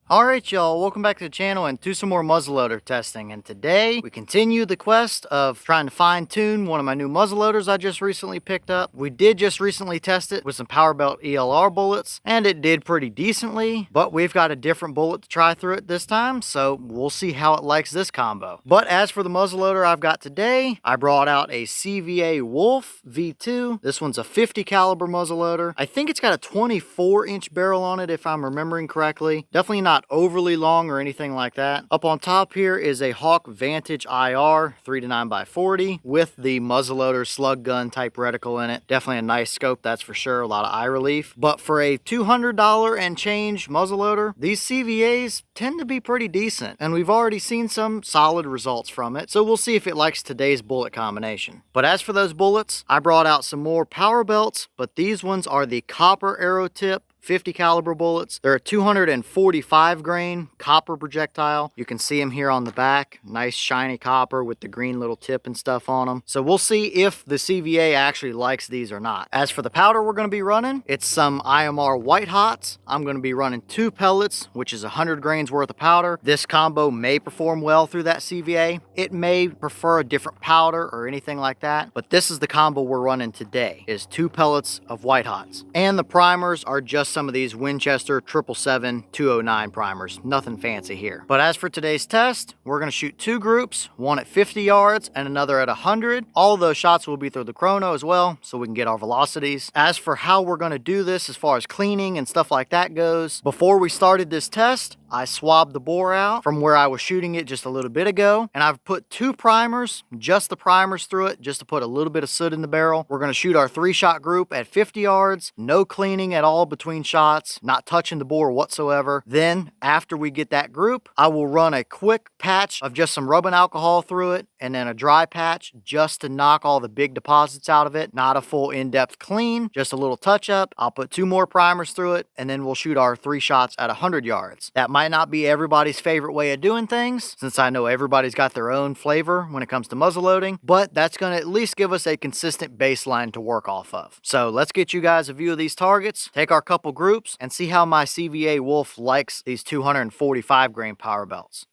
Alright y'all, welcome back to the channel and to some more muzzleloader testing. And today we continue the quest of trying to fine tune one of my new muzzleloaders I just recently picked up. We did just recently test it with some Powerbelt ELR bullets and it did pretty decently, but we've got a different bullet to try through it this time, so we'll see how it likes this combo. But as for the muzzleloader I've got today, I brought out a CVA Wolf V2. This one's a 50 caliber muzzleloader. I think it's got a 24-inch barrel on it if I'm remembering correctly. Definitely not overly long or anything like that. Up on top here is a Hawk Vantage IR 3 to 9x40 with the muzzleloader slug gun type reticle in it. Definitely a nice scope, that's for sure. A lot of eye relief. But for a $200 and change muzzleloader, these CVAs tend to be pretty decent, and we've already seen some solid results from it, so we'll see if it likes today's bullet combination. But as for those bullets, I brought out some more Powerbelts, but these ones are the Copper Aerotip 50 caliber bullets. They're a 245 grain copper projectile. You can see them here on the back. Nice shiny copper with the green little tip and stuff on them. So we'll see if the CVA actually likes these or not. As for the powder we're going to be running, it's some IMR White Hots. I'm going to be running 2 pellets, which is 100 grains worth of powder. This combo may perform well through that CVA. It may prefer a different powder or anything like that, but this is the combo we're running today, is 2 pellets of White Hots. And the primers are just some of these Winchester 777-209 primers. Nothing fancy here. But as for today's test, we're going to shoot 2 groups, one at 50 yards and another at 100. All of those shots will be through the chrono as well, so we can get our velocities. As for how we're going to do this as far as cleaning and stuff like that goes, before we started this test, I swabbed the bore out from where I was shooting it just a little bit ago, and I've put 2 primers, just the primers through it, just to put a little bit of soot in the barrel. We're going to shoot our 3-shot group at 50 yards, no cleaning at all between shots, not touching the bore whatsoever. Then, after we get that group, I will run a quick patch of just some rubbing alcohol through it, and then a dry patch just to knock all the big deposits out of it. Not a full in-depth clean, just a little touch up. I'll put 2 more primers through it, and then we'll shoot our 3 shots at 100 yards. That might not be everybody's favorite way of doing things, since I know everybody's got their own flavor when it comes to muzzleloading, but that's going to at least give us a consistent baseline to work off of. So let's get you guys a view of these targets, take our couple groups, and see how my CVA Wolf likes these 245 grain Powerbelts.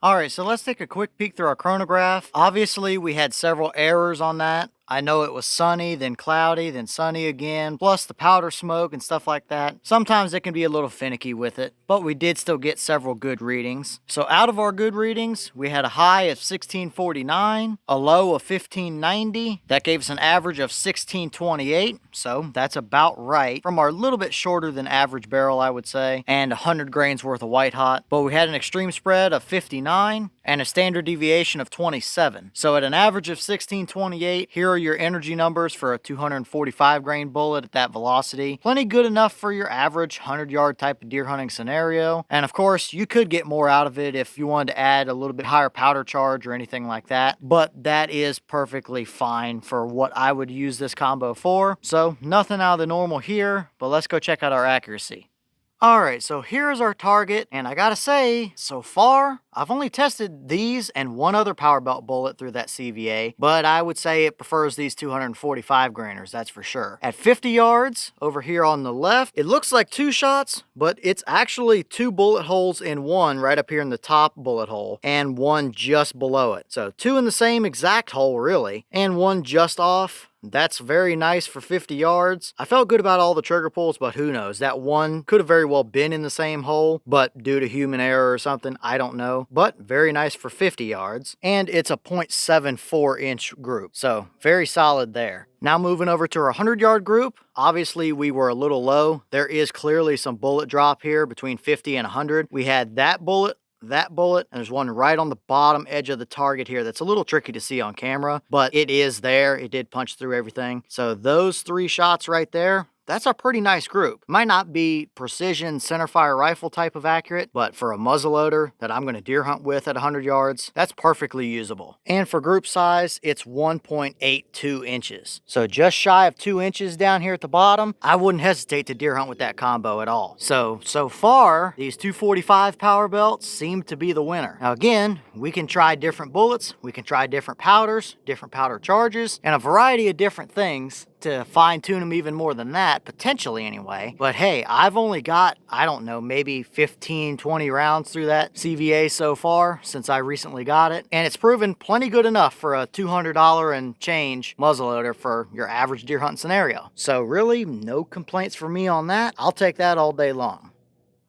Alright, so let's take a quick peek through our chronograph. Obviously, we had several errors on that. I know it was sunny, then cloudy, then sunny again, plus the powder smoke and stuff like that. Sometimes it can be a little finicky with it, but we did still get several good readings. So out of our good readings, we had a high of 1649, a low of 1590. That gave us an average of 1628, so that's about right. From our little bit shorter than average barrel, I would say, and 100 grains worth of White Hot. But we had an extreme spread of 59 and a standard deviation of 27. So at an average of 1628, here are your energy numbers for a 245 grain bullet at that velocity. Plenty good enough for your average 100-yard type of deer hunting scenario. And of course, you could get more out of it if you wanted to add a little bit higher powder charge or anything like that. But that is perfectly fine for what I would use this combo for. So nothing out of the normal here, but let's go check out our accuracy. Alright, so here's our target, and I gotta say, so far, I've only tested these and one other Powerbelt bullet through that CVA, but I would say it prefers these 245 grainers, that's for sure. At 50 yards, over here on the left, it looks like 2 shots, but it's actually 2 bullet holes in one right up here in the top bullet hole, and one just below it. So 2 in the same exact hole, really, and one just off. That's very nice for 50 yards. I felt good about all the trigger pulls, but who knows? That one could have very well been in the same hole, but due to human error or something, I don't know. But very nice for 50 yards. And it's a 0.74 inch group, so very solid there. Now moving over to our 100-yard group, obviously we were a little low. There is clearly some bullet drop here between 50 and 100. We had that bullet that bullet, and there's one right on the bottom edge of the target here that's a little tricky to see on camera, but it is there. It did punch through everything. So those 3 shots right there, that's a pretty nice group. Might not be precision centerfire rifle type of accurate, but for a muzzleloader that I'm going to deer hunt with at 100 yards, that's perfectly usable. And for group size, it's 1.82 inches. So just shy of 2 inches down here at the bottom. I wouldn't hesitate to deer hunt with that combo at all. So far, these 245 Powerbelts seem to be the winner. Now again, we can try different bullets, we can try different powders, different powder charges, and a variety of different things to fine tune them even more than that, potentially anyway. But hey, I've only got, I don't know, maybe 15, 20 rounds through that CVA so far since I recently got it. And it's proven plenty good enough for a $200 and change muzzleloader for your average deer hunting scenario. So really, no complaints for me on that. I'll take that all day long.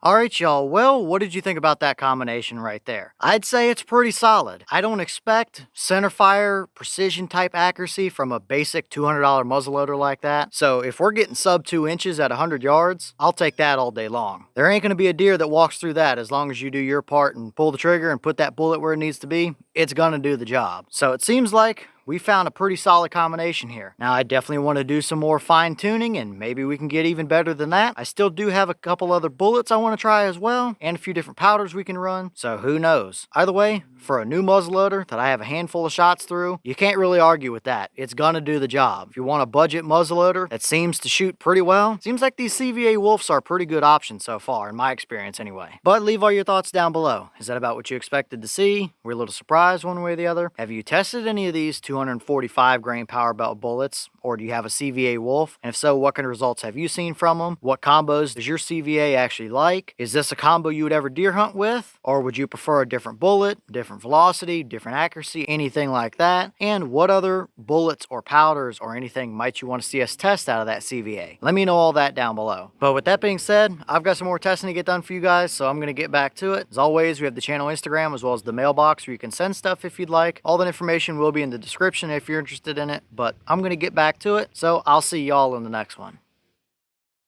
Alright y'all, well, what did you think about that combination right there? I'd say it's pretty solid. I don't expect centerfire precision type accuracy from a basic $200 muzzleloader like that. So if we're getting sub 2 inches at 100 yards, I'll take that all day long. There ain't going to be a deer that walks through that as long as you do your part and pull the trigger and put that bullet where it needs to be. It's going to do the job. So it seems like we found a pretty solid combination here. Now, I definitely want to do some more fine tuning and maybe we can get even better than that. I still do have a couple other bullets I want to try as well and a few different powders we can run. So who knows? Either way, for a new muzzleloader that I have a handful of shots through, you can't really argue with that. It's gonna do the job. If you want a budget muzzleloader that seems to shoot pretty well, seems like these CVA Wolves are a pretty good option so far, in my experience anyway. But leave all your thoughts down below. Is that about what you expected to see? Were you a little surprised one way or the other? Have you tested any of these 245 grain Powerbelt bullets? Or do you have a CVA Wolf? And if so, what kind of results have you seen from them? What combos does your CVA actually like? Is this a combo you would ever deer hunt with? Or would you prefer a different bullet, different velocity, different accuracy, anything like that? And what other bullets or powders or anything might you want to see us test out of that CVA? Let me know all that down below. But with that being said, I've got some more testing to get done for you guys, so I'm going to get back to it. As always, we have the channel Instagram as well as the mailbox where you can send stuff if you'd like. All that information will be in the description if you're interested in it, but I'm going to get back to it, so I'll see y'all in the next one.